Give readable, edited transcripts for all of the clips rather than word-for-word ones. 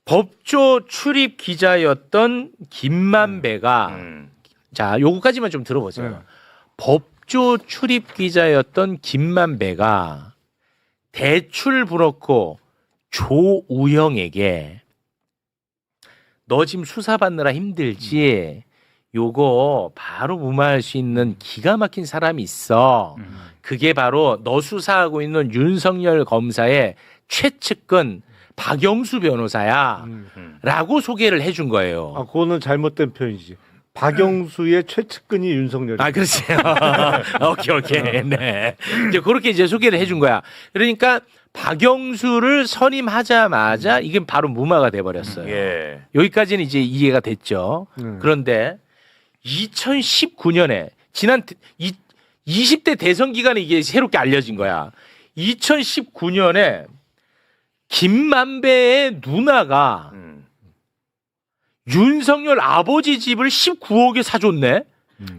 법조 출입 기자였던 김만배가 자, 요거까지만 좀 들어보세요. 법조 출입 기자였던 김만배가 대출 불었고 조우영에게 너 지금 수사받느라 힘들지? 요거 바로 무마할 수 있는 기가 막힌 사람이 있어. 그게 바로 너 수사하고 있는 윤석열 검사의 최측근 박영수 변호사야. 라고 소개를 해준 거예요. 아, 그거는 잘못된 표현이지. 박영수의 최측근이 윤석열이. 아, 그렇죠. 오케이. 네. 이제 그렇게 이제 소개를 해준 거야. 그러니까 박영수를 선임하자마자 이게 바로 무마가 돼버렸어요. 예. 여기까지는 이제 이해가 됐죠. 그런데 2019년에 지난 20대 대선 기간에 이게 새롭게 알려진 거야. 2019년에 김만배의 누나가 윤석열 아버지 집을 19억에 사줬네.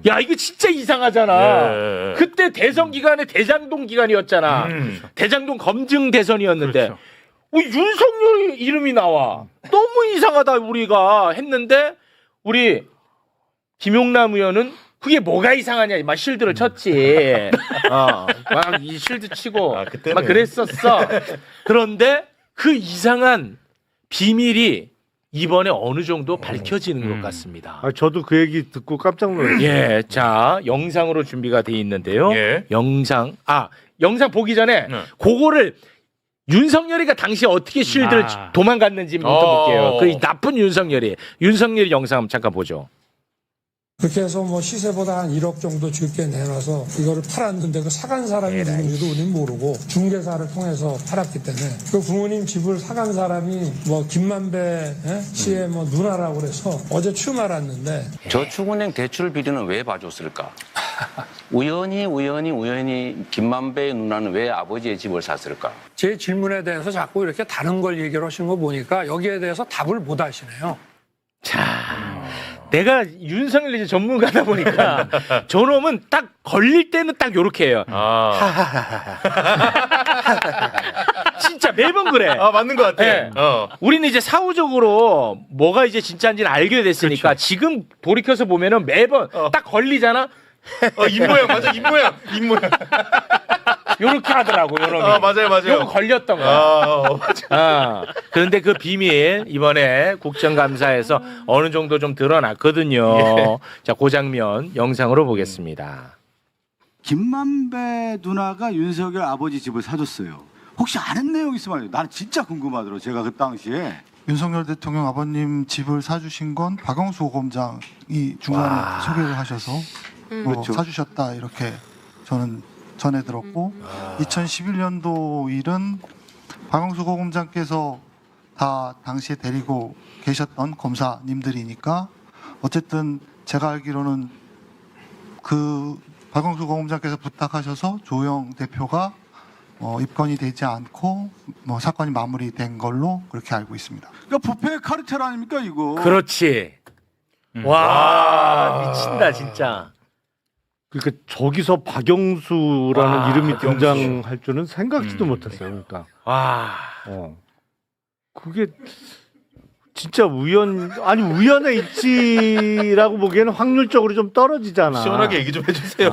야, 이거 진짜 이상하잖아. 예. 그때 대선 기간에 대장동 기간이었잖아. 대장동 검증 대선이었는데 윤석열 이름이 나와. 너무 이상하다 우리가 했는데 우리 김용남 의원은 그게 뭐가 이상하냐 막 실드를 쳤지. 막 이 실드 치고 막 그랬었어. 그런데 그 이상한 비밀이 이번에 어느 정도 밝혀지는 것 같습니다. 아, 저도 그 얘기 듣고 깜짝 놀랐어요. 예, 자 영상으로 준비가 돼 있는데요. 예. 영상 보기 전에 그거를 윤석열이가 당시에 어떻게 실드를 도망갔는지부터 볼게요. 그 나쁜 윤석열이 영상 한번 잠깐 보죠. 그렇게 해서 뭐 시세보다 한 1억 정도 적게 내놔서 이거를 팔았는데 그 사간 사람이 누군지도 우리는 모르고 중개사를 통해서 팔았기 때문에 그 부모님 집을 사간 사람이 뭐 김만배 씨의 뭐 누나라고 그래서 어제 처음 알았는데 저축은행 대출 비리는 왜 봐줬을까? 우연히 김만배의 누나는 왜 아버지의 집을 샀을까? 제 질문에 대해서 자꾸 이렇게 다른 걸 얘기를 하시는 거 보니까 여기에 대해서 답을 못 하시네요. 자, 내가 윤석열 이제 전문가다 보니까 저놈은 딱 걸릴 때는 딱 요렇게 해요. 진짜 매번 그래. 맞는 것 같아. 네. 우리는 이제 사후적으로 뭐가 이제 진짜인지는 알게 됐으니까 그렇죠. 지금 돌이켜서 보면은 매번 딱 걸리잖아. 입모양 맞아, 입모양. 요렇게 하더라고, 요놈이. 맞아요. 요거 걸렸던 거야. 맞아. 그런데 그 비밀 이번에 국정감사에서 어느 정도 좀 드러났거든요. 자, 그 장면 영상으로 보겠습니다. 김만배 누나가 윤석열 아버지 집을 사줬어요. 혹시 아는 내용 있으면 나는 진짜 궁금하더라고. 제가 그 당시에 윤석열 대통령 아버님 집을 사주신 건 박영수 고검장이 중간에 소개를 하셔서 그렇죠. 사주셨다 이렇게 저는 전해 들었고 2011년도 일은 박영수 고검장께서 다 당시에 데리고 계셨던 검사님들이니까 어쨌든 제가 알기로는 그 박영수 고검장께서 부탁하셔서 조영 대표가 입건이 되지 않고 사건이 마무리된 걸로 그렇게 알고 있습니다. 그러니까 부패 카르텔 아닙니까 이거? 그렇지. 와, 미친다 진짜. 그러니까 저기서 박영수라는 이름이 등장할 줄은 생각지도 못했어요. 그러니까. 와. 그게 진짜 우연의 일치라고 보기에는 확률적으로 좀 떨어지잖아. 시원하게 얘기 좀 해주세요.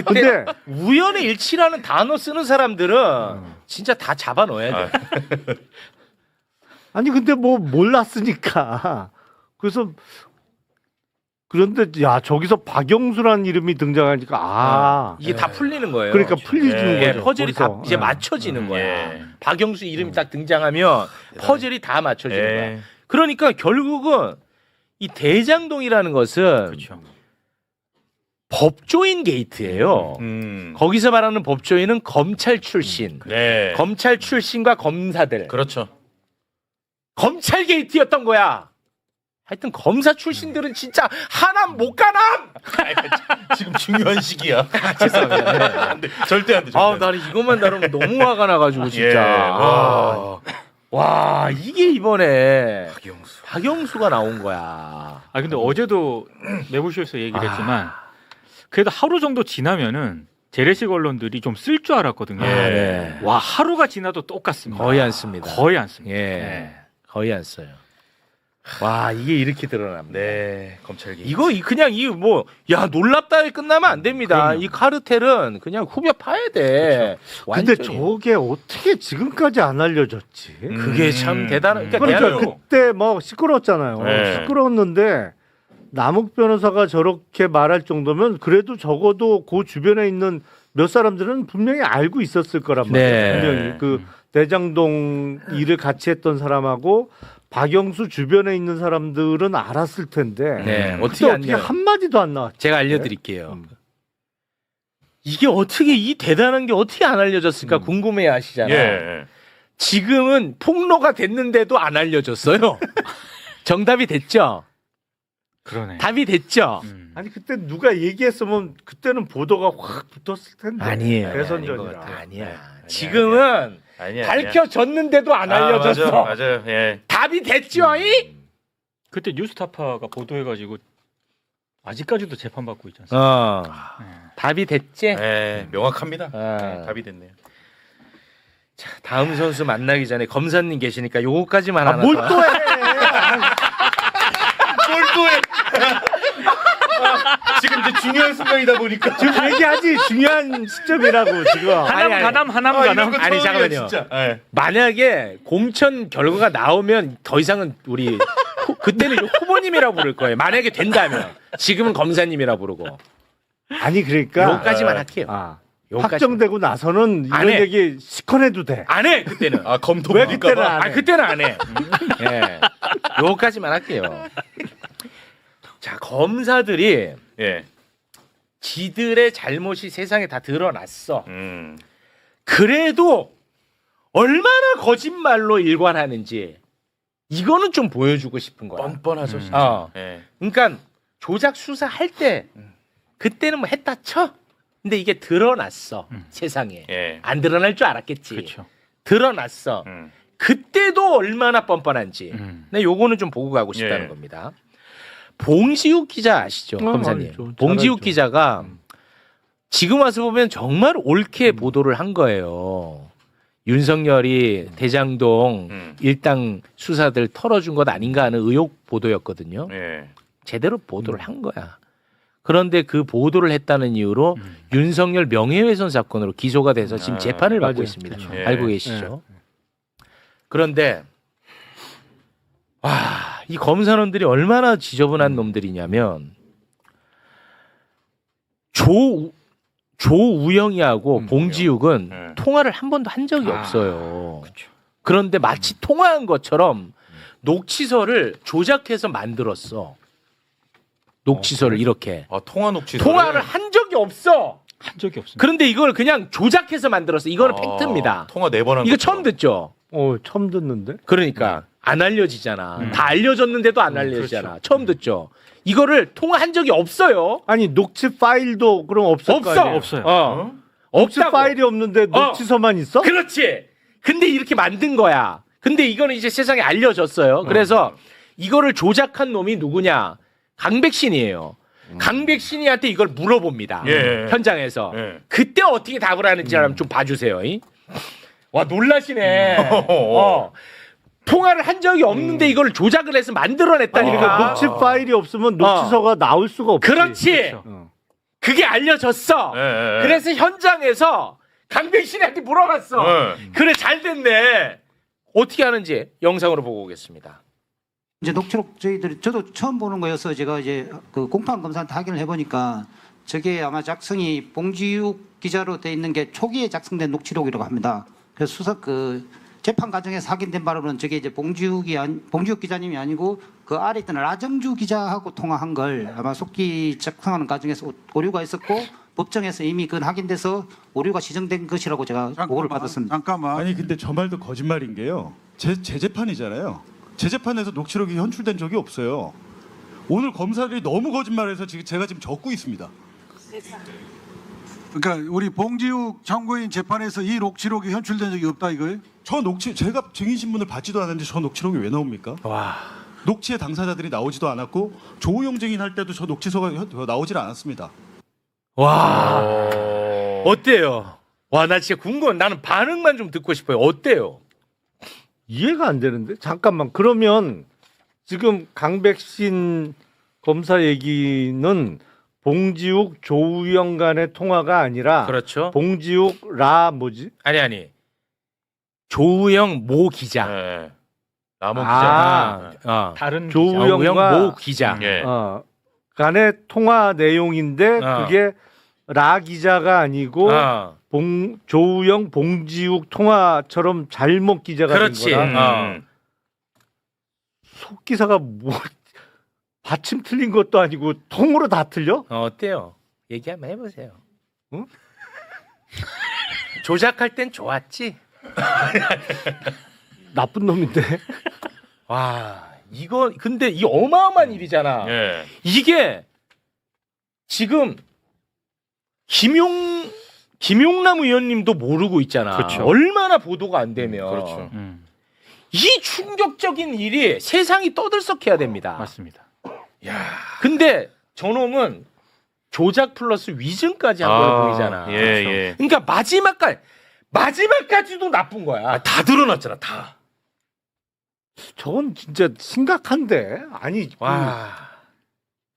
근데 우연의 일치라는 단어 쓰는 사람들은 진짜 다 잡아 넣어야 돼. 아니 근데 뭐 몰랐으니까. 그런데 야 저기서 박영수라는 이름이 등장하니까 이게 다 풀리는 거예요. 그러니까 풀리는 예, 거죠. 퍼즐이 다 거기서. 이제 맞춰지는 거야. 예. 박영수 이름이 딱 등장하면 퍼즐이 다 맞춰지는 예. 거야. 그러니까 결국은 이 대장동이라는 것은 법조인 게이트예요. 거기서 말하는 법조인은 검찰 출신, 네. 검찰 출신과 검사들, 그렇죠. 검찰 게이트였던 거야. 하여튼 검사 출신들은 진짜 하남 못 가남. 지금 중요한 시기야. 죄송합니다. 안 돼. 절대 안 돼. 나는 이것만 다루면 너무 화가 나가지고 진짜. 예. 와, 이게 이번에 박영수가 나온 거야. 근데 어제도 매불쇼에서 얘기를 했지만 그래도 하루 정도 지나면은 재래식 언론들이 좀 쓸 줄 알았거든요. 네. 와, 하루가 지나도 똑같습니다. 거의 안 씁니다. 거의 안 씁니다. 예, 네. 거의 안 써요. 와 이게 이렇게 드러납니다. 네, 검찰 개입. 이거 그냥 야 놀랍다에 끝나면 안 됩니다. 이 카르텔은 그냥 후벼 파야 돼. 근데 완전히. 저게 어떻게 지금까지 안 알려졌지? 그게 참 대단한. 그러니까 그러니까 대한민국 그때 막 시끄러웠잖아요. 네. 시끄러웠는데 남욱 변호사가 저렇게 말할 정도면 그래도 적어도 그 주변에 있는 몇 사람들은 분명히 알고 있었을 거란 말이에요. 네. 분명히 그 대장동 일을 같이 했던 사람하고 박영수 주변에 있는 사람들은 알았을 텐데 네, 어떻게 한마디도 안 나왔지? 제가 알려드릴게요. 이게 어떻게 이 대단한 게 어떻게 안 알려졌을까 궁금해 하시잖아요. 예. 지금은 폭로가 됐는데도 안 알려졌어요. 정답이 됐죠. 그러네. 답이 됐죠. 아니 그때 누가 얘기했으면 그때는 보도가 확 붙었을 텐데. 아니에요. 대선전이라. 아니야. 지금은 아니야. 밝혀졌는데도 안 알려졌어. 맞아요. 예. 답이 됐죠. 이? 그때 뉴스타파가 보도해가지고 아직까지도 재판받고 있지 않습니까? 답이 됐지. 예, 명확합니다. 아. 네, 답이 됐네요. 자, 다음 선수 만나기 전에 검사님 계시니까 요거까지만 하나. 뭘 또 해? 뭘 또 해? 지금 이제 중요한 순간이다 보니까 지금 얘기하지 중요한 시점이라고 지금. 하남 가남. 아니, 잠깐만요. 진짜. 예. 만약에 공천 결과가 나오면 더 이상은 우리 그때는 후보님이라고 부를 거예요. 만약에 된다면 지금은 검사님이라 부르고. 아니 그러니까 요거까지만 할게요. 요거까지. 확정되고 나서는 안 이런 해. 얘기 시커내도 돼. 안 해 그때는. 아, 검토 왜 그때는 안 해? 그때는 안 해. 예. 요거까지만 할게요. 자, 검사들이 예. 지들의 잘못이 세상에 다 드러났어. 음. 그래도 얼마나 거짓말로 일관하는지 이거는 좀 보여주고 싶은 거야. 뻔뻔하죠, 진짜. 예. 그러니까 조작 수사할 때 그때는 뭐 했다 쳐. 근데 이게 드러났어. 세상에. 예. 안 드러날 줄 알았겠지. 그렇죠. 드러났어. 그때도 얼마나 뻔뻔한지. 근데 요거는 좀 보고 가고 싶다는 예. 겁니다. 봉지욱 기자 아시죠, 검사님? 알죠. 봉지욱 잘 알죠. 기자가 지금 와서 보면 정말 옳게 보도를 한 거예요. 윤석열이 대장동 일당 수사들 털어준 것 아닌가 하는 의혹 보도였거든요. 예. 제대로 보도를 한 거야. 그런데 그 보도를 했다는 이유로 윤석열 명예훼손 사건으로 기소가 돼서 지금 재판을 받고 맞아요. 있습니다. 그렇죠. 예. 알고 계시죠? 그런데 이 검사놈들이 얼마나 지저분한 놈들이냐면 조우영이하고 봉지욱은 네. 통화를 한 번도 한 적이 없어요. 그런데 마치 통화한 것처럼 녹취서를 조작해서 만들었어. 녹취서를 이렇게. 아, 통화 녹취. 통화를 한 적이 없어. 한 적이 없습니다. 그런데 이걸 그냥 조작해서 만들었어. 이거는 팩트입니다. 통화 4번 한 이거 거. 처음 듣죠? 처음 듣는데. 그러니까 안 알려지잖아. 다 알려졌는데도 안 알려지잖아. 처음 듣죠? 이거를 통화한 적이 없어요. 아니 녹취 파일도 그럼 없을 거 없어. 아니에요? 없어요. 녹취 없다고. 파일이 없는데 녹취서만 있어? 그렇지. 근데 이렇게 만든 거야. 근데 이거는 이제 세상에 알려졌어요. 그래서 이거를 조작한 놈이 누구냐? 강백신이에요. 강백신이한테 이걸 물어봅니다. 예. 현장에서. 예. 그때 어떻게 답을 하는지 좀 봐주세요. 와 놀라시네. 통화를 한 적이 없는데 이걸 조작을 해서 만들어냈다니까. 그러니까 녹취 파일이 없으면 녹취서가 나올 수가 없지. 그렇지. 그게 알려졌어. 예. 그래서 현장에서 강백신한테 물어봤어. 그래 잘 됐네. 어떻게 하는지 영상으로 보고 오겠습니다. 이제 녹취록 저도 처음 보는 거여서 제가 이제 그 공판 검사한테 확인을 해보니까 저게 아마 작성이 봉지욱 기자로 돼 있는 게 초기에 작성된 녹취록이라고 합니다. 그래서 수석 재판 과정에서 확인된 바로는 저게 이제 봉지욱 기자님이 아니고 그 아래 있던 라정주 기자하고 통화한 걸 아마 속기 작성하는 과정에서 오류가 있었고 법정에서 이미 그건 확인돼서 오류가 지정된 것이라고 제가 보고를 받았습니다. 잠깐만. 아니 근데 저 말도 거짓말인 게요. 제 재판이잖아요. 제 재판에서 녹취록이 현출된 적이 없어요. 오늘 검사들이 너무 거짓말해서 지금 제가 지금 적고 있습니다. 그러니까 우리 봉지욱 참고인 재판에서 이 녹취록이 현출된 적이 없다 이거예요? 저 녹취 제가 증인 신문을 받지도 않았는데 저 녹취록이 왜 나옵니까? 와. 녹취의 당사자들이 나오지도 않았고 조우영 증인 할 때도 저 녹취서가 나오질 않았습니다. 와. 어때요? 와 나 진짜 궁금해. 나는 반응만 좀 듣고 싶어요. 어때요? 이해가 안 되는데. 잠깐만. 그러면 지금 강백신 검사 얘기는 봉지욱 조우영 간의 통화가 아니라 그렇죠. 봉지욱 뭐지? 아니. 조우영 모 기자. 네. 남원 아, 기자. 다른 조우영과 모 기자. 예. 간의 통화 내용인데 그게 라 기자가 아니고 조우영 봉지욱 통화처럼 잘못 기자가 그렇지. 된 거라. 속 기사가 뭐 받침 틀린 것도 아니고 통으로 다 틀려? 어때요? 얘기 한번 해보세요. 응? 조작할 땐 좋았지. 나쁜 놈인데. 와, 이거 근데 이 어마어마한 일이잖아. 예. 이게 지금 김용남 의원님도 모르고 있잖아. 그렇죠. 얼마나 보도가 안 되면. 그렇죠. 이 충격적인 일이 세상이 떠들썩해야 됩니다. 맞습니다. 근데 저놈은 조작 플러스 위증까지 한 걸 보이잖아. 예. 그러니까 마지막까지도 나쁜 거야. 다 드러났잖아, 다. 저건 진짜 심각한데. 아니 와.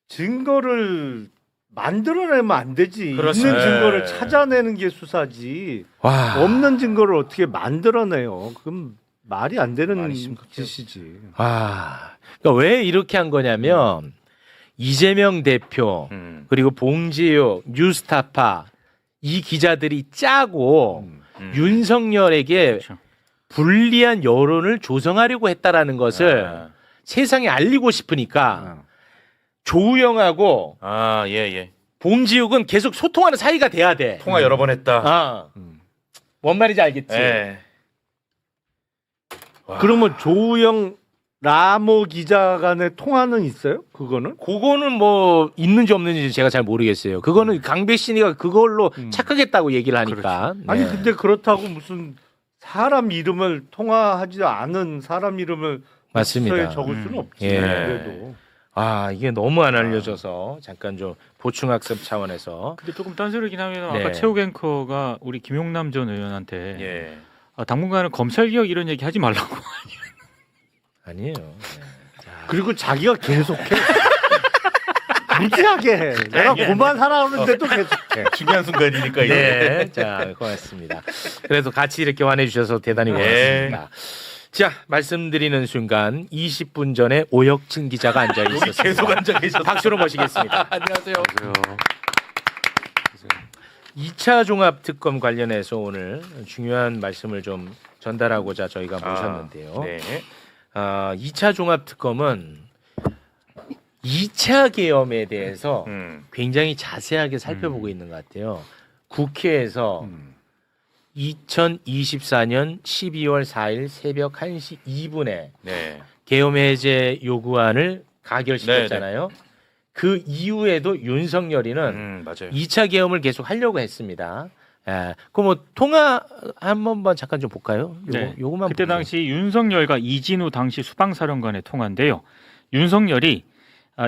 증거를 만들어내면 안 되지. 그렇습니다. 있는 증거를 네. 찾아내는 게 수사지. 와. 없는 증거를 어떻게 만들어내요? 그럼 말이 안 되는 말이 심각해요. 짓이지. 그러니까 왜 이렇게 한 거냐면 이재명 대표 그리고 봉지욱, 뉴스타파 이 기자들이 짜고 윤석열에게 그렇죠. 불리한 여론을 조성하려고 했다라는 것을 세상에 알리고 싶으니까 조우영하고 예. 봉지욱은 계속 소통하는 사이가 돼야 돼. 통화 여러 번 했다. 뭔 말인지 알겠지? 예. 그러면 조우영 라모 기자 간의 통화는 있어요? 그거는? 그거는 뭐 있는지 없는지 제가 잘 모르겠어요. 그거는 강백신이가 그걸로 착각했다고 얘기를 하니까. 네. 아니 근데 그렇다고 무슨 사람 이름을 통화하지 않은 사람 이름을 맞습니다. 문서에 적을 수는 없지. 예. 그래도. 이게 너무 안 알려져서 잠깐 좀 보충학습 차원에서. 근데 조금 딴소리긴 하면 네. 아까 최욱 앵커가 우리 김용남 전 의원한테 예. 당분간은 검찰 개혁 이런 얘기 하지 말라고. 아니에요. 그리고 자기가 계속해. 무지하게 해. 내가 그만하라는데도 계속해. 중요한 순간이니까 이게. 네, 자 고맙습니다. 그래도 같이 이렇게 환해주셔서 대단히 고맙습니다. 자 말씀드리는 순간 20분 전에 오혁진 기자가 앉아 있었습니다. 계속 앉아 계셨어요. 박수로 모시겠습니다. 안녕하세요. 2차 종합특검 관련해서 오늘 중요한 말씀을 좀 전달하고자 저희가 모셨는데요. 네. 2차 종합특검은 2차 계엄에 대해서 굉장히 자세하게 살펴보고 있는 것 같아요. 국회에서 2024년 12월 4일 새벽 1시 2분에 네. 계엄 해제 요구안을 가결시켰잖아요. 그 이후에도 윤석열이는 맞아요. 2차 계엄을 계속 하려고 했습니다. 그럼 뭐 통화 한 번만 잠깐 좀 볼까요? 요거만 그때 볼게요. 당시 윤석열과 이진우 당시 수방사령관의 통화인데요. 윤석열이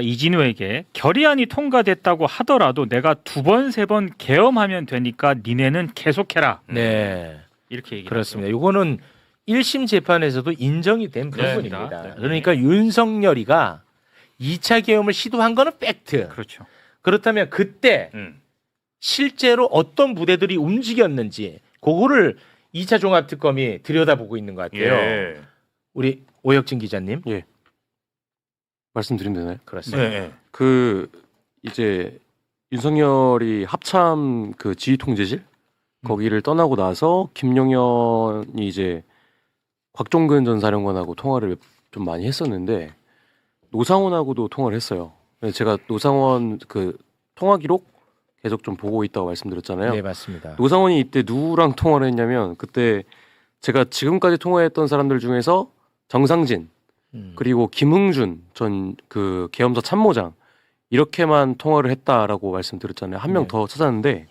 이진우에게 결의안이 통과됐다고 하더라도 내가 2번, 3번 계엄하면 되니까 니네는 계속해라. 네. 이렇게 얘기를 그렇습니다. 요거는 1심 재판에서도 인정이 된 부분입니다. 네. 그러니까 윤석열이가 2차 계엄을 시도한 거는 팩트. 그렇죠. 그렇다면 그때 실제로 어떤 부대들이 움직였는지 그거를 2차 종합특검이 들여다보고 있는 것 같아요. 예. 우리 오혁진 기자님. 예. 말씀드리면 되나요? 그렇습니다. 네. 그 이제 윤석열이 합참 그 지휘 통제실 거기를 떠나고 나서 김용현이 이제 곽종근 전 사령관하고 통화를 좀 많이 했었는데 노상원하고도 통화를 했어요. 그래서 제가 노상원 그 통화 기록 계속 좀 보고 있다고 말씀드렸잖아요. 네, 맞습니다. 노상원이 이때 누구랑 통화를 했냐면 그때 제가 지금까지 통화했던 사람들 중에서 정상진 그리고 김흥준 전 그 계엄사 참모장 이렇게만 통화를 했다라고 말씀드렸잖아요. 한 명 더 찾았는데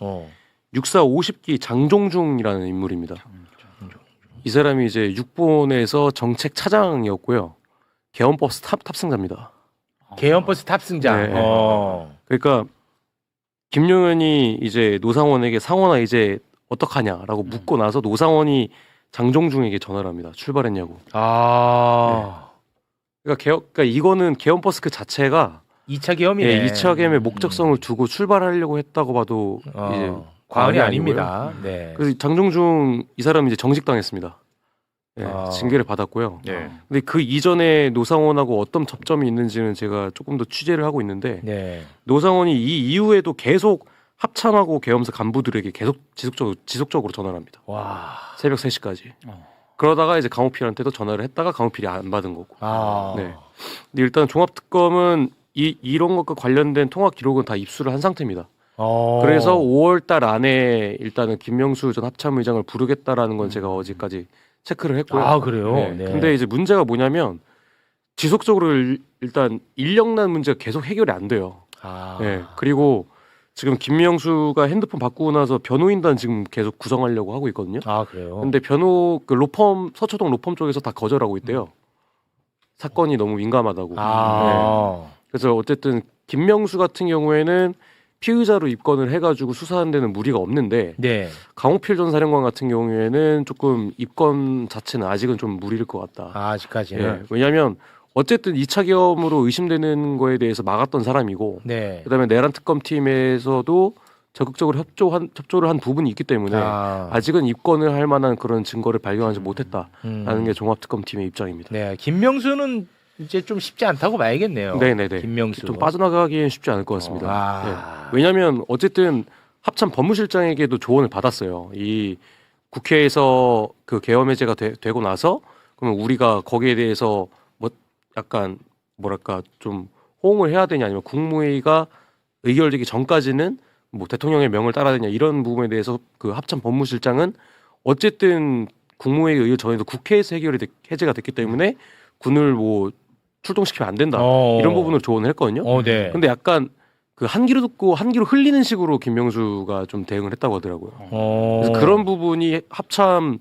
64 50기 장종중이라는 인물입니다. 이 사람이 이제 육본에서 정책 차장이었고요. 계엄버스 탑승자입니다. 계엄버스 탑승자. 네. 그러니까 김용현이 이제 노상원에게 상원아 이제 어떡하냐라고 묻고 나서 노상원이 장종중에게 전화를 합니다. 출발했냐고. 그러니까 이거는 계엄버스 그 자체가 2차 계엄이네. 예, 2차 계엄의 목적성을 두고 출발하려고 했다고 봐도 이제 과언이 아니고요. 아닙니다. 네. 그래서 장종중 이 사람이 이제 정직당했습니다. 예, 징계를 받았고요. 네. 근데 그 이전에 노상원하고 어떤 접점이 있는지는 제가 조금 더 취재를 하고 있는데 네. 노상원이 이 이후에도 계속 합참하고 계엄사 간부들에게 계속 지속적으로 전화를 합니다. 와. 새벽 3시까지. 그러다가 이제 강호필한테도 전화를 했다가 강호필이 안 받은 거고. 네. 근데 일단 종합특검은 이런 것과 관련된 통화 기록은 다 입수를 한 상태입니다. 그래서 5월달 안에 일단은 김명수 전 합참의장을 부르겠다라는 건 제가 어제까지 체크를 했고요. 아, 그래요? 네. 네. 근데 이제 문제가 뭐냐면 지속적으로 일단 인력난 문제가 계속 해결이 안 돼요. 네. 그리고 지금 김명수가 핸드폰 바꾸고 나서 변호인단 지금 계속 구성하려고 하고 있거든요. 아, 그래요? 근데 로펌 서초동 로펌 쪽에서 다 거절하고 있대요. 사건이 너무 민감하다고. 네. 그래서 어쨌든 김명수 같은 경우에는 피의자로 입건을 해가지고 수사하는 데는 무리가 없는데 네. 강호필 전 사령관 같은 경우에는 조금 입건 자체는 아직은 좀 무리일 것 같다. 아직까지는. 예, 왜냐하면 어쨌든 2차 계엄으로 의심되는 거에 대해서 막았던 사람이고 네. 그다음에 내란 특검팀에서도 적극적으로 협조를 한 부분이 있기 때문에 아직은 입건을 할 만한 그런 증거를 발견하지 못했다라는 게 종합특검팀의 입장입니다. 네, 김명수는 이제 좀 쉽지 않다고 봐야겠네요. 네네네. 김명수 좀 빠져나가기엔 쉽지 않을 것 같습니다. 네. 왜냐하면 어쨌든 합참 법무실장에게도 조언을 받았어요. 이 국회에서 그 계엄 해제가 되고 나서 그러면 우리가 거기에 대해서 뭐 약간 뭐랄까 좀 호응을 해야 되냐 아니면 국무회의가 의결되기 전까지는 뭐 대통령의 명을 따라야 되냐 이런 부분에 대해서 그 합참 법무실장은 어쨌든 국무회의 의결 전에도 국회에서 해제가 됐기 때문에 군을 뭐 출동시키면 안 된다 이런 부분을 조언을 했거든요. 네. 근데 약간 그 한 귀로 듣고 한 귀로 흘리는 식으로 김명수가 좀 대응을 했다고 하더라고요. 그래서 그런 부분이 합참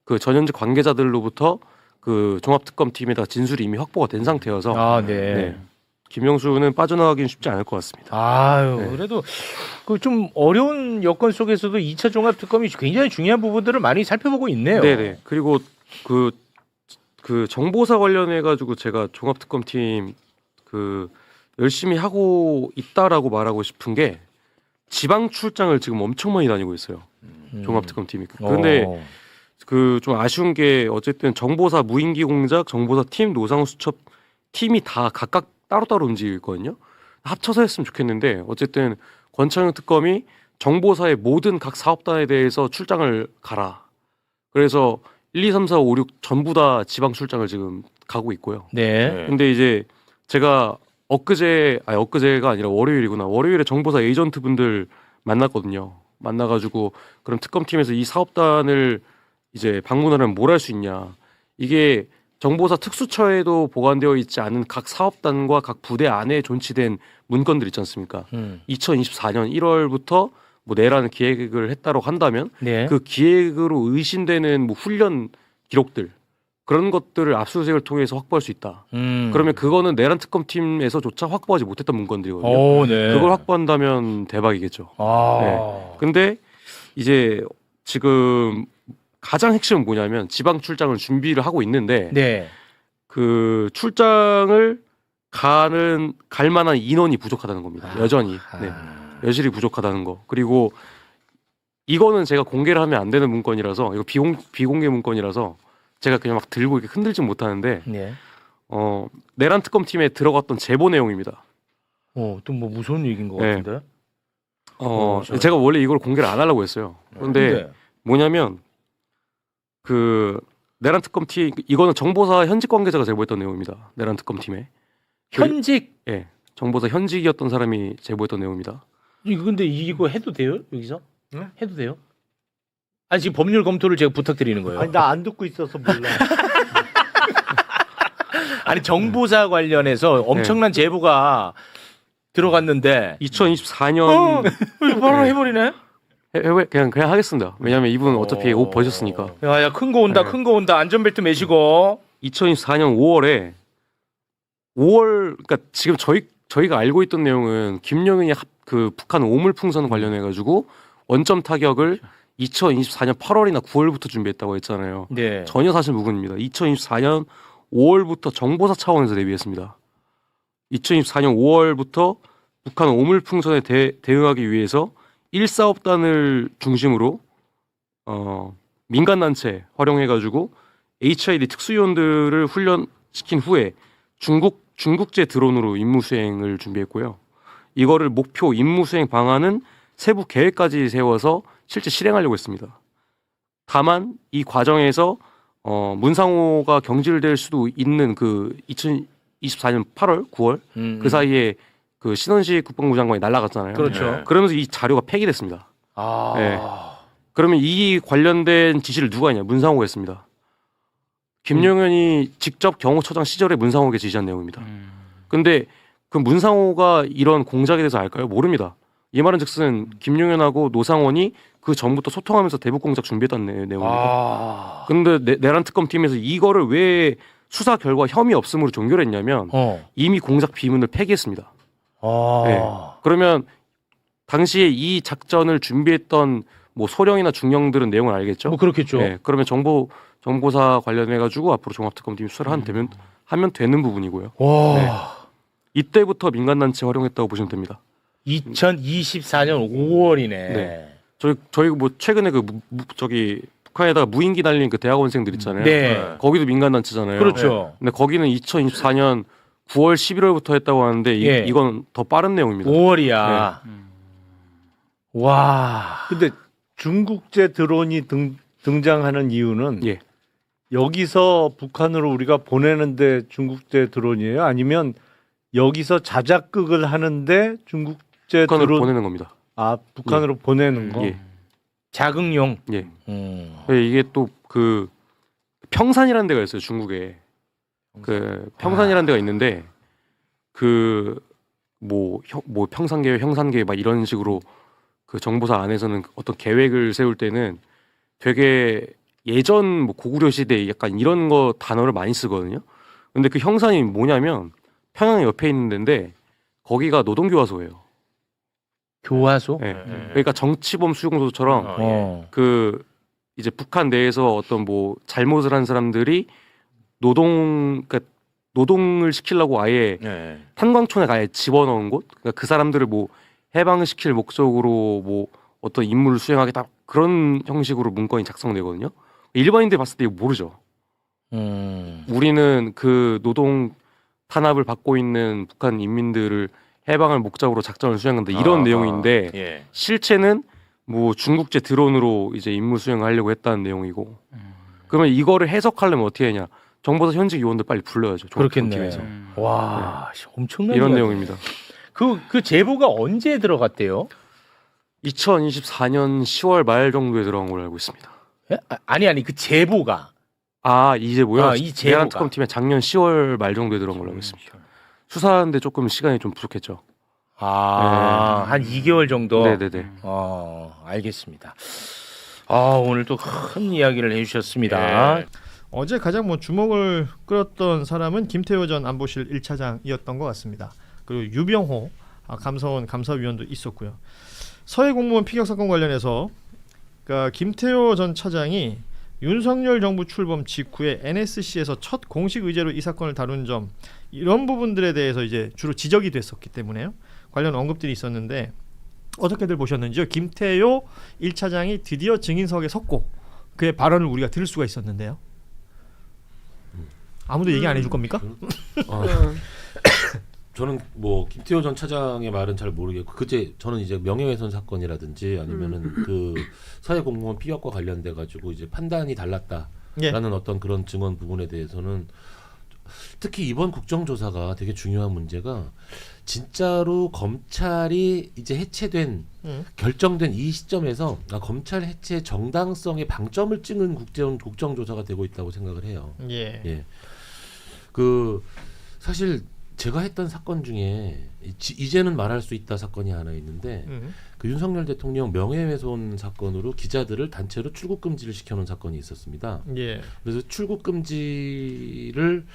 그 전현직 관계자들로부터 그 종합특검팀에다 진술이 이미 확보가 된 상태여서 네. 김명수는 빠져나가기는 쉽지 않을 것 같습니다. 아유, 네. 그래도 그 좀 어려운 여건 속에서도 2차 종합특검이 굉장히 중요한 부분들을 많이 살펴보고 있네요. 네네. 그리고 그 정보사 관련해 가지고 제가 종합특검팀 그 열심히 하고 있다라고 말하고 싶은 게 지방 출장을 지금 엄청 많이 다니고 있어요. 종합특검팀이. 그런데 그 좀 아쉬운 게 어쨌든 정보사 무인기 공작, 정보사 팀, 노상훈 수첩 팀이 다 각각 따로따로 움직이거든요. 합쳐서 했으면 좋겠는데 어쨌든 권창용 특검이 정보사의 모든 각 사업단에 대해서 출장을 가라. 그래서 1, 2, 3, 4, 5, 6 전부 다 지방 출장을 지금 가고 있고요. 네. 근데 이제 제가 엊그제가 아니라 월요일이구나. 월요일에 정보사 에이전트 분들 만났거든요. 만나가지고 그럼 특검팀에서 이 사업단을 이제 방문하려면 뭘 할 수 있냐. 이게 정보사 특수처에도 보관되어 있지 않은 각 사업단과 각 부대 안에 존치된 문건들 있지 않습니까? 2024년 1월부터 뭐 내라는 기획을 했다고 한다면 그 기획으로 의심되는 뭐 훈련 기록들 그런 것들을 압수수색을 통해서 확보할 수 있다. 그러면 그거는 내란 특검팀에서조차 확보하지 못했던 문건들이거든요. 그걸 확보한다면 대박이겠죠. 네. 근데 이제 지금 가장 핵심은 뭐냐면 지방 출장을 준비를 하고 있는데 그 출장을 갈 만한 인원이 부족하다는 겁니다. 여전히. 네. 여실히 부족하다는 거. 그리고 이거는 제가 공개를 하면 안 되는 문건이라서 이거 비공개 문건이라서 제가 그냥 막 들고 이렇게 흔들진 못하는데 내란 특검팀에 들어갔던 제보 내용입니다. 또 뭐 무서운 얘기인 것 같은데. 제가 원래 이걸 공개를 안 하려고 했어요. 근데 뭐냐면 그 내란 특검팀 이거는 정보사 현직 관계자가 제보했던 내용입니다. 내란 특검팀에 현직? 예, 정보사 현직이었던 사람이 제보했던 내용입니다. 근데 이거 해도 돼요? 여기서? 해도 돼요? 아니 지금 법률 검토를 제가 부탁드리는 거예요. 아니 나 안 듣고 있어서 몰라. 아니 정보사 관련해서 엄청난 제보가 들어갔는데 2024년 바로 해버리네. 그냥 하겠습니다. 왜냐하면 이분은 어차피 옷 벗었으니까. 야 큰 거 온다, 큰 거 온다. 안전벨트 매시고. 2024년 5월에 그러니까 지금 저희가 알고 있던 내용은 김영은이 그 북한 오물풍선 관련해 가지고 원점 타격을 2024년 8월이나 9월부터 준비했다고 했잖아요. 전혀 사실 무근입니다. 2024년 5월부터 정보사 차원에서 내비했습니다. 2024년 5월부터 북한 오물풍선에 대응하기 위해서 1사업단을 중심으로 민간단체 활용해가지고 HID 특수요원들을 훈련시킨 후에 중국제 드론으로 임무 수행을 준비했고요. 이거를 목표 임무 수행 방안은 세부 계획까지 세워서 실제 실행하려고 했습니다. 다만 이 과정에서 문상호가 경질될 수도 있는 그 2024년 8월, 9월 그 사이에 그 신원식 국방부 장관이 날아갔잖아요. 그렇죠. 그러면서 이 자료가 폐기됐습니다. 아. 네. 그러면 이 관련된 지시를 누가 했냐? 문상호가 했습니다. 김용현이 직접 경호처장 시절에 문상호에게 지시한 내용입니다. 근데 그 문상호가 이런 공작에 대해서 알까요? 모릅니다. 이 말은 즉슨 김용현하고 노상원이 그 전부터 소통하면서 대북 공작 준비했다는 내용입니다. 근데 내란 특검팀에서 이거를 왜 수사 결과 혐의 없음으로 종결을 했냐면 이미 공작 비문을 폐기했습니다. 네. 그러면 당시에 이 작전을 준비했던 뭐 소령이나 중령들은 내용을 알겠죠? 뭐 그렇겠죠. 네. 그러면 정보사 관련해 가지고 앞으로 종합특검팀이 수사를 하면 되는 부분이고요. 네. 이때부터 민간단체 활용했다고 보시면 됩니다. 2024년 5월이네. 네. 저희 뭐 최근에 북한에다가 무인기 날린 그 대학원생들 있잖아요. 네. 거기도 민간단체잖아요. 그렇죠. 근데 거기는 2024년 9월 11월부터 했다고 하는데 이건 더 빠른 내용입니다. 5월이야. 네. 와. 근데 중국제 드론이 등장하는 이유는 여기서 북한으로 우리가 보내는데 중국제 드론이에요? 아니면 여기서 자작극을 하는데 중국제 북한으로 드론 보내는 겁니다. 아, 북한으로 보내는 거. 자극용. 예. 이게 또 그 평산이라는 데가 있어요, 중국에. 그 평산이라는 데가 있는데 그 뭐 평산계획, 형산계획 막 이런 식으로 그 정보사 안에서는 어떤 계획을 세울 때는 되게 예전 뭐 고구려 시대 약간 이런 거 단어를 많이 쓰거든요. 근데 그 형산이 뭐냐면 평양 옆에 있는 데인데 거기가 노동교화소예요. 교화소? 네. 그러니까 정치범 수용소처럼 그 이제 북한 내에서 어떤 뭐 잘못을 한 사람들이 노동을 시키려고 아예 탄광촌에 아예 집어넣은 곳. 그러니까 그 사람들을 뭐 해방을 시킬 목적으로 뭐 어떤 임무를 수행하겠다 그런 형식으로 문건이 작성되거든요. 일반인들 봤을 때 이거 모르죠. 우리는 그 노동 탄압을 받고 있는 북한 인민들을 해방을 목적으로 작전을 수행한다 이런 내용인데 실체는 뭐 중국제 드론으로 이제 임무 수행을 하려고 했다는 내용이고 그러면 이거를 해석하려면 어떻게 하냐? 정보사 현직 요원들 빨리 불러야죠. 그렇겠네. 와, 엄청난 이런 내용입니다. 그 제보가 언제 들어갔대요? 2024년 10월 말 정도에 들어간 걸로 알고 있습니다. 아니 그 제보가. 이 제보요? 이 제보가. 내란 특검팀에 작년 10월 말 정도에 들어간 걸로 알고 있습니다. 수사하는데 조금 시간이 좀 부족했죠. 한 2개월 정도. 네네네. 알겠습니다. 오늘 또 큰 이야기를 해주셨습니다. 어제 가장 주목을 끌었던 사람은 김태호 전 안보실 1차장이었던 것 같습니다. 그리고 유병호 감사원 감사위원도 있었고요. 서해 공무원 피격 사건 관련해서 그러니까 김태호 전 차장이 윤석열 정부 출범 직후에 NSC에서 첫 공식 의제로 이 사건을 다룬 점 이런 부분들에 대해서 이제 주로 지적이 됐었기 때문에요. 관련 언급들이 있었는데 어떻게들 보셨는지요? 김태호 1차장이 드디어 증인석에 섰고 그의 발언을 우리가 들을 수가 있었는데요. 아무도 얘기 안 해줄 겁니까? 저는 뭐 김태호 전 차장의 말은 잘 모르겠고 그때 저는 이제 명예훼손 사건이라든지 아니면은 그 서해 공무원 피격과 관련돼 가지고 이제 판단이 달랐다라는 어떤 그런 증언 부분에 대해서는 특히 이번 국정조사가 되게 중요한 문제가 진짜로 검찰이 이제 해체된 결정된 이 시점에서 검찰 해체 정당성의 방점을 찍은 국정조사가 되고 있다고 생각을 해요. 그 사실 제가 했던 사건 중에 이제는 말할 수 있다 사건이 하나 있는데 그 윤석열 대통령 명예훼손 사건으로 기자들을 단체로 출국 금지를 시켜놓은 사건이 있었습니다. 그래서 출국 금지를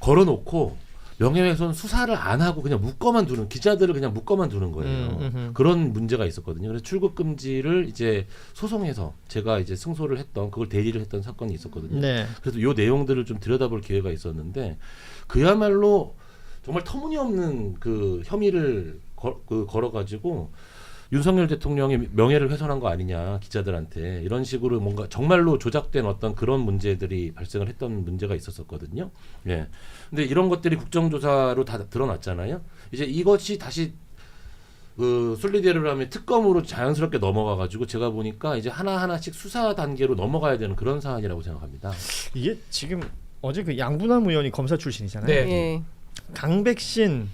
걸어놓고 명예훼손 수사를 안 하고 그냥 묶어만 두는 기자들을 그냥 묶어만 두는 거예요. 그런 문제가 있었거든요. 그래서 출국 금지를 이제 소송해서 제가 이제 승소를 했던 그걸 대리를 했던 사건이 있었거든요. 네. 그래서 요 내용들을 좀 들여다볼 기회가 있었는데 그야말로 정말 터무니없는 그 혐의를 걸어가지고 윤석열 대통령이 명예를 훼손한 거 아니냐 기자들한테 이런 식으로 뭔가 정말로 조작된 어떤 그런 문제들이 발생을 했던 문제가 있었었거든요. 예. 근데 이런 것들이 국정조사로 다 드러났잖아요. 이제 이것이 다시 그 순리대로 하면 특검으로 자연스럽게 넘어가가지고 제가 보니까 이제 하나하나씩 수사 단계로 넘어가야 되는 그런 사안이라고 생각합니다. 이게 지금 어제 그 양분남 의원이 검사 출신이잖아요. 네. 예. 강백신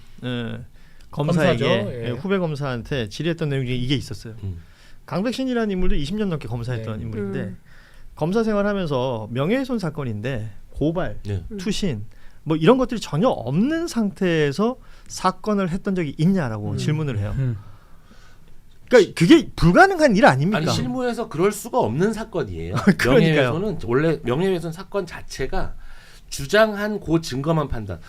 검사에게 검사죠. 예. 후배 검사한테 질의했던 내용 중에 이게 있었어요. 강백신이라는 인물도 20년 넘게 검사했던 네. 인물인데 검사 생활하면서 명예훼손 사건인데 고발, 네. 투신 뭐 이런 것들이 전혀 없는 상태에서 사건을 했던 적이 있냐라고 질문을 해요. 그러니까 그게 불가능한 일 아닙니까? 아니 실무에서 그럴 수가 없는 사건이에요. 그러니까요. 명예훼손은 원래 명예훼손 사건 자체가 주장한 그 증거만 판단.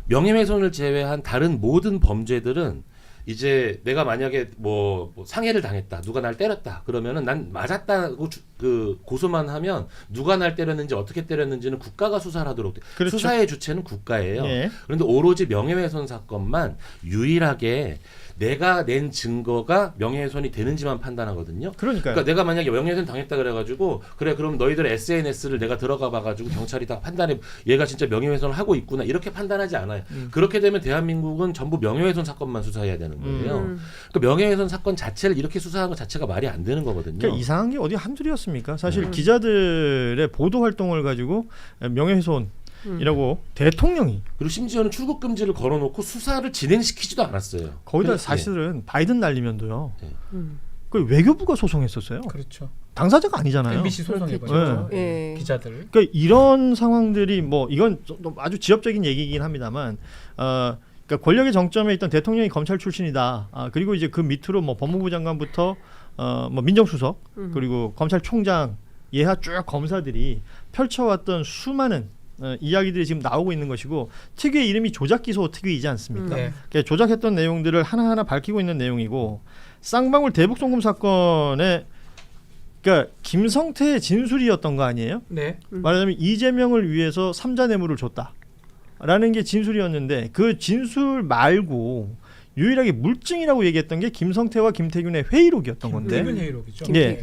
명예훼손을 제외한 다른 모든 범죄들은 이제 내가 만약에 뭐 상해를 당했다, 누가 날 때렸다 그러면은 난 맞았다고 그 고소만 하면 누가 날 때렸는지 어떻게 때렸는지는 국가가 수사를 하도록 돼. 그렇죠. 수사의 주체는 국가예요. 예. 그런데 오로지 명예훼손 사건만 유일하게 내가 낸 증거가 명예훼손이 되는지만 판단하거든요. 그러니까요. 그러니까 내가 만약에 명예훼손 당했다 그래가지고 그래 그럼 너희들 SNS를 내가 들어가 봐가지고 경찰이 다 판단해 얘가 진짜 명예훼손을 하고 있구나 이렇게 판단하지 않아요. 그렇게 되면 대한민국은 전부 명예훼손 사건만 수사해야 되는 거예요. 그러니까 명예훼손 사건 자체를 이렇게 수사하는 것 자체가 말이 안 되는 거거든요. 그러니까 이상한 게 어디 한둘이었습니까? 사실 기자들의 보도 활동을 가지고 명예훼손 이라고 대통령이 그리고 심지어는 출국 금지를 걸어놓고 수사를 진행시키지도 않았어요. 거기다 사실은 바이든 날리면도요. 네. 그 외교부가 소송했었어요. 그렇죠. 당사자가 아니잖아요. MBC 소송해버렸죠. 예. 기자들. 그러니까 이런 상황들이 뭐 이건 좀 아주 지엽적인 얘기이긴 합니다만, 그러니까 권력의 정점에 있던 대통령이 검찰 출신이다. 그리고 이제 그 밑으로 뭐 법무부 장관부터 뭐 민정수석 그리고 검찰총장 예하 쭉 검사들이 펼쳐왔던 수많은 이야기들이 지금 나오고 있는 것이고 특유의 이름이 조작기소 특유이지 않습니까? 네. 그러니까 조작했던 내용들을 하나하나 밝히고 있는 내용이고 쌍방울 대북송금 사건에 그러니까 김성태의 진술이었던 거 아니에요? 네. 말하자면 이재명을 위해서 삼자 뇌물을 줬다라는 게 진술이었는데 그 진술 말고 유일하게 물증이라고 얘기했던 게 김성태와 김태균의 회의록이었던 건데. 김태균 회의록이죠. 예.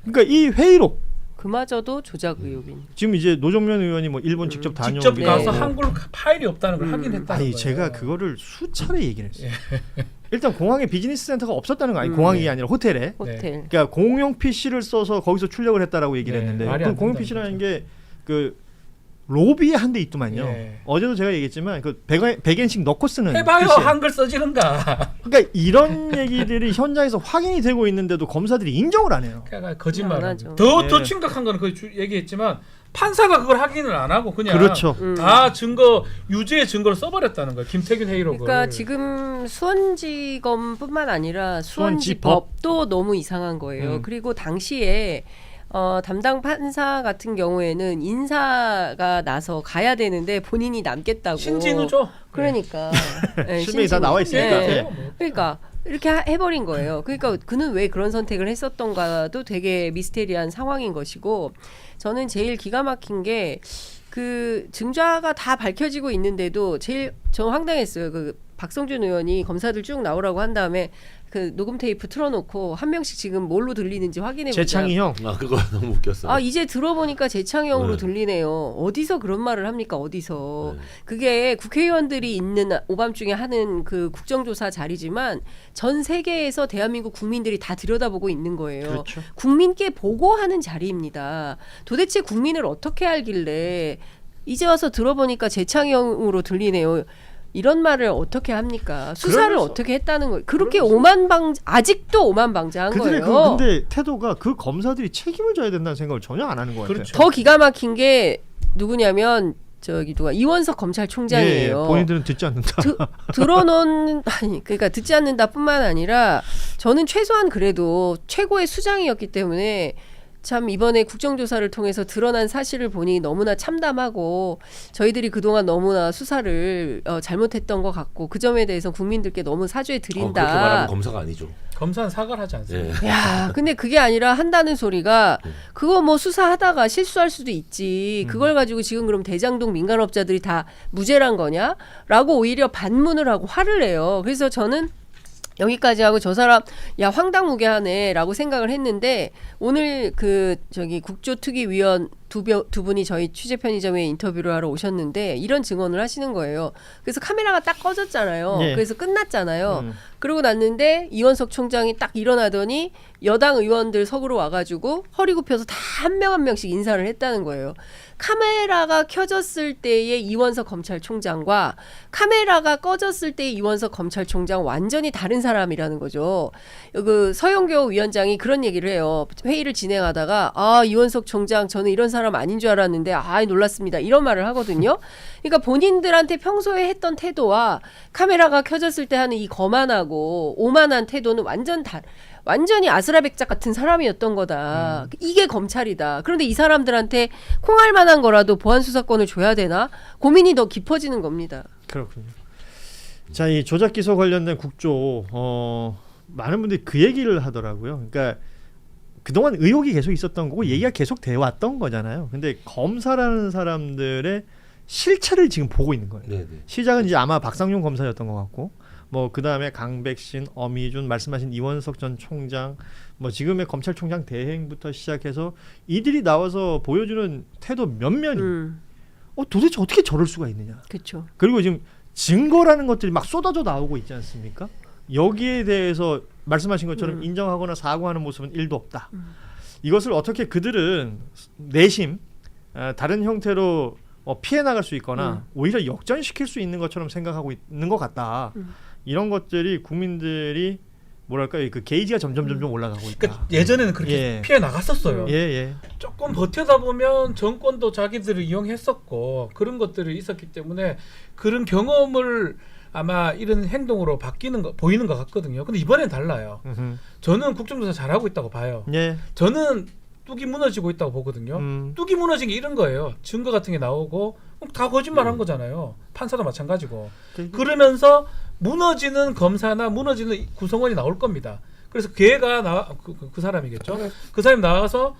그러니까 이 회의록 그마저도 조작 의혹인. 지금 이제 노정면 의원이 뭐 일본 직접 다녀오고 직접 가서 한글 파일이 없다는 걸 확인했다는 아니 거예요. 제가 그거를 수차례 얘기를 했어요. 일단 공항에 비즈니스 센터가 없었다는 거 아니 공항이 아니라 호텔에. 호텔. 그러니까 공용 PC를 써서 거기서 출력을 했다라고 얘기를 네, 했는데 말이 그 안 공용 된다는 PC라는 게 그 로비에 한 대 있더만요. 어제도 제가 얘기했지만 그 100엔씩 넣고 쓰는 해봐요. PC예요. 한글 써지는가. 그러니까 이런 얘기들이 현장에서 확인이 되고 있는데도 검사들이 인정을 안 해요. 그러니까 거짓말하죠. 네. 더 심각한 거는 그 얘기했지만 판사가 그걸 확인을 안 하고 그냥 그렇죠. 다 증거 유죄의 증거를 써버렸다는 거예요. 김태균 회의록을. 그러니까 지금 수원지검뿐만 아니라 수원지법. 수원지법도 너무 이상한 거예요. 그리고 당시에 담당 판사 같은 경우에는 인사가 나서 가야 되는데 본인이 남겠다고. 신진우죠. 그러니까 네, 실명이 다 나와 있으니까. 네. 네. 그러니까 이렇게 해버린 거예요. 그러니까 그는 왜 그런 선택을 했었던가도 되게 미스테리한 상황인 것이고 저는 제일 기가 막힌 게 그 증자가 다 밝혀지고 있는데도 제일 저 황당했어요. 그 박성준 의원이 검사들 쭉 나오라고 한 다음에 그 녹음 테이프 틀어놓고 한 명씩 지금 뭘로 들리는지 확인해보자. 재창이 형. 그거 너무 웃겼어요. 이제 들어보니까 재창이 형으로 네. 들리네요. 어디서 그런 말을 합니까? 어디서. 그게 국회의원들이 있는 오밤중에 하는 그 국정조사 자리지만 전 세계에서 대한민국 국민들이 다 들여다보고 있는 거예요. 그렇죠. 국민께 보고하는 자리입니다. 도대체 국민을 어떻게 알길래 이제 와서 들어보니까 재창이 형으로 들리네요. 이런 말을 어떻게 합니까? 수사를 어떻게 했다는 거예요. 그렇게 아직도 오만방자한 그들의 거예요. 근데 태도가 그 검사들이 책임을 져야 된다는 생각을 전혀 안 하는 것 같아요. 더 기가 막힌 게 누구냐면 누가 이원석 검찰총장이에요. 예, 본인들은 듣지 않는다. 들어놓은 그러니까 듣지 않는다뿐만 아니라 저는 최소한 그래도 최고의 수장이었기 때문에 참 이번에 국정조사를 통해서 드러난 사실을 보니 너무나 참담하고 저희들이 그동안 너무나 수사를 잘못했던 것 같고 그 점에 대해서 국민들께 너무 사죄 드린다. 그렇게 말하면 검사가 아니죠. 검사는 사과를 하지 않습니다. 야, 근데 그게 아니라 한다는 소리가 그거 뭐 수사하다가 실수할 수도 있지. 그걸 가지고 지금 그럼 대장동 민간업자들이 다 무죄란 거냐? 라고 오히려 반문을 하고 화를 내요. 그래서 저는 여기까지 하고 저 사람 야 황당무계하네라고 생각을 했는데 오늘 그 저기 국조특위위원 두 분이 저희 취재 편의점에 인터뷰를 하러 오셨는데 이런 증언을 하시는 거예요. 그래서 카메라가 딱 꺼졌잖아요. 예. 그래서 끝났잖아요. 그러고 났는데 이원석 총장이 딱 일어나더니 여당 의원들 석으로 와가지고 허리 굽혀서 다 한 명 한 명씩 인사를 했다는 거예요. 카메라가 켜졌을 때의 이원석 검찰총장과 카메라가 꺼졌을 때의 이원석 검찰총장 완전히 다른 사람이라는 거죠. 그 서영교 위원장이 그런 얘기를 해요. 회의를 진행하다가 아 이원석 총장 저는 이런 사람 아닌 줄 알았는데 아 놀랐습니다. 이런 말을 하거든요. 그러니까 본인들한테 평소에 했던 태도와 카메라가 켜졌을 때 하는 이 거만하고 오만한 태도는 완전히 아스라백작 같은 사람이었던 거다. 이게 검찰이다. 그런데 이 사람들한테 콩할 만한 거라도 보안수사권을 줘야 되나? 고민이 더 깊어지는 겁니다. 그렇군요. 자, 이 조작 기소 관련된 국조 많은 분들이 그 얘기를 하더라고요. 그러니까 그동안 의혹이 계속 있었던 거고 얘기가 계속 돼 왔던 거잖아요. 근데 검사라는 사람들의 실체를 지금 보고 있는 거예요. 네네. 시작은 이제 아마 박상용 검사였던 것 같고 뭐 그다음에 강백신, 어미준 말씀하신 이원석 전 총장 뭐 지금의 검찰총장 대행부터 시작해서 이들이 나와서 보여주는 태도 면면이 도대체 어떻게 저럴 수가 있느냐. 그렇죠. 그리고 지금 증거라는 것들이 막 쏟아져 나오고 있지 않습니까? 여기에 대해서 말씀하신 것처럼 인정하거나 사과하는 모습은 1도 없다. 이것을 어떻게 그들은 내심 다른 형태로 피해 나갈 수 있거나 오히려 역전시킬 수 있는 것처럼 생각하고 있는 것 같다. 이런 것들이 국민들이 뭐랄까요, 그 게이지가 점점 올라가고 있다. 그러니까 예전에는 그렇게 피해 나갔었어요. 조금 버텨다 보면 정권도 자기들을 이용했었고 그런 것들이 있었기 때문에 그런 경험을 아마 이런 행동으로 보이는 것 같거든요. 근데 이번엔 달라요. 저는 국정조사 잘하고 있다고 봐요. 저는 뚝이 무너지고 있다고 보거든요. 뚝이 무너진 게 이런 거예요. 증거 같은 게 나오고 다 거짓말한 거잖아요. 판사도 마찬가지고. 그러면서 무너지는 검사나 무너지는 구성원이 나올 겁니다. 그래서 걔가 그 사람이겠죠. 그 사람이 나와서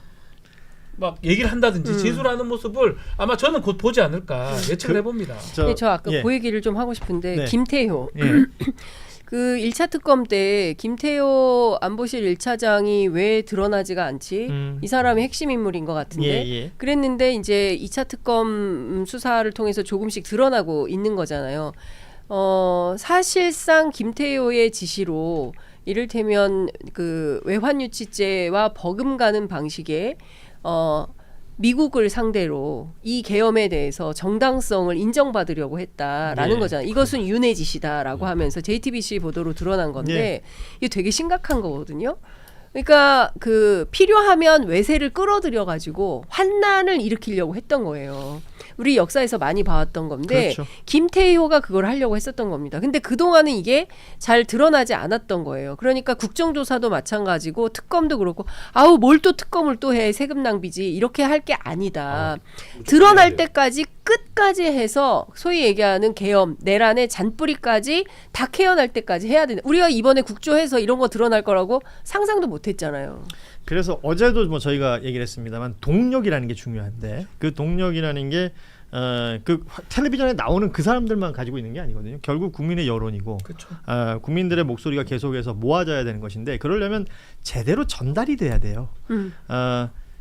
막 얘기를 한다든지 진술하는 모습을 아마 저는 곧 보지 않을까 예측을 해봅니다. 저 아까 그 얘기를 좀 하고 싶은데 김태효 그 1차 특검 때 김태효 안보실 1차장이 왜 드러나지가 않지? 이 사람이 핵심 인물인 것 같은데 그랬는데 이제 2차 특검 수사를 통해서 조금씩 드러나고 있는 거잖아요. 사실상 김태효의 지시로 이를테면 그 외환유치죄와 버금가는 방식의 미국을 상대로 이 계엄에 대해서 정당성을 인정받으려고 했다라는 거잖아요. 이것은 윤의 짓이다라고 하면서 JTBC 보도로 드러난 건데 이게 되게 심각한 거거든요. 그러니까 그 필요하면 외세를 끌어들여 가지고 환난을 일으키려고 했던 거예요. 우리 역사에서 많이 봐왔던 건데 김태효가 그걸 하려고 했었던 겁니다. 근데 그동안은 이게 잘 드러나지 않았던 거예요. 그러니까 국정조사도 마찬가지고 특검도 그렇고 아우 뭘 또 특검을 또 해 세금 낭비지 이렇게 할 게 아니다. 드러날 때까지 끝까지 해서 소위 얘기하는 계엄 내란의 잔뿌리까지 다 캐어날 때까지 해야 된다. 우리가 이번에 국조해서 이런 거 드러날 거라고 상상도 못했잖아요. 그래서 어제도 뭐 저희가 얘기를 했습니다만 동력이라는 게 중요한데 그 동력이라는 게 그 텔레비전에 나오는 그 사람들만 가지고 있는 게 아니거든요. 결국 국민의 여론이고 국민들의 목소리가 계속해서 모아져야 되는 것인데 그러려면 제대로 전달이 돼야 돼요.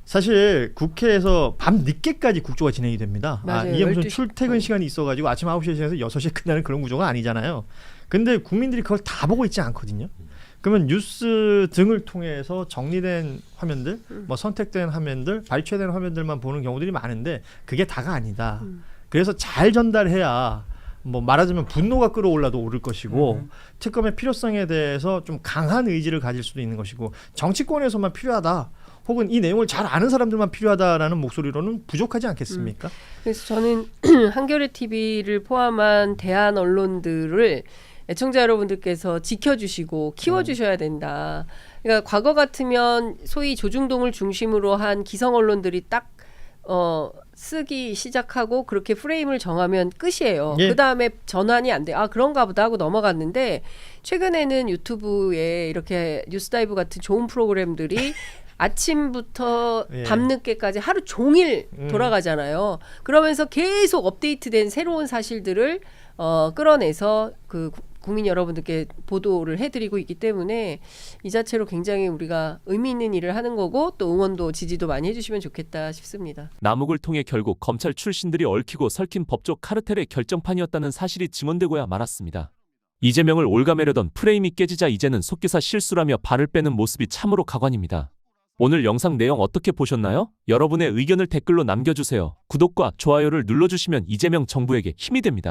사실 국회에서 밤 늦게까지 국조가 진행이 됩니다. 이게 무슨 출퇴근 시간이 있어가지고 아침 9시에 시작해서 6시에 끝나는 그런 구조가 아니잖아요. 근데 국민들이 그걸 다 보고 있지 않거든요. 그러면 뉴스 등을 통해서 정리된 화면들, 뭐 선택된 화면들, 발췌된 화면들만 보는 경우들이 많은데 그게 다가 아니다. 그래서 잘 전달해야 뭐 말하자면 분노가 끌어올라도 오를 것이고 특검의 필요성에 대해서 좀 강한 의지를 가질 수도 있는 것이고 정치권에서만 필요하다. 혹은 이 내용을 잘 아는 사람들만 필요하다라는 목소리로는 부족하지 않겠습니까? 그래서 저는 한겨레 TV를 포함한 대한 언론들을 애청자 여러분들께서 지켜주시고 키워주셔야 된다. 그러니까 과거 같으면 소위 조중동을 중심으로 한 기성 언론들이 딱 쓰기 시작하고 그렇게 프레임을 정하면 끝이에요. 예. 그 다음에 전환이 안 돼. 아 그런가 보다 하고 넘어갔는데 최근에는 유튜브에 이렇게 뉴스다이브 같은 좋은 프로그램들이 아침부터 예. 밤늦게까지 하루 종일 돌아가잖아요. 그러면서 계속 업데이트된 새로운 사실들을 끌어내서 그 국민 여러분들께 보도를 해드리고 있기 때문에 이 자체로 굉장히 우리가 의미 있는 일을 하는 거고 또 응원도 지지도 많이 해주시면 좋겠다 싶습니다. 남욱을 통해 결국 검찰 출신들이 얽히고 설킨 법적 카르텔의 결정판이었다는 사실이 증언되고야 말았습니다. 이재명을 올가매려던 프레임이 깨지자 이제는 속기사 실수라며 발을 빼는 모습이 참으로 가관입니다. 오늘 영상 내용 어떻게 보셨나요? 여러분의 의견을 댓글로 남겨주세요. 구독과 좋아요를 눌러주시면 이재명 정부에게 힘이 됩니다.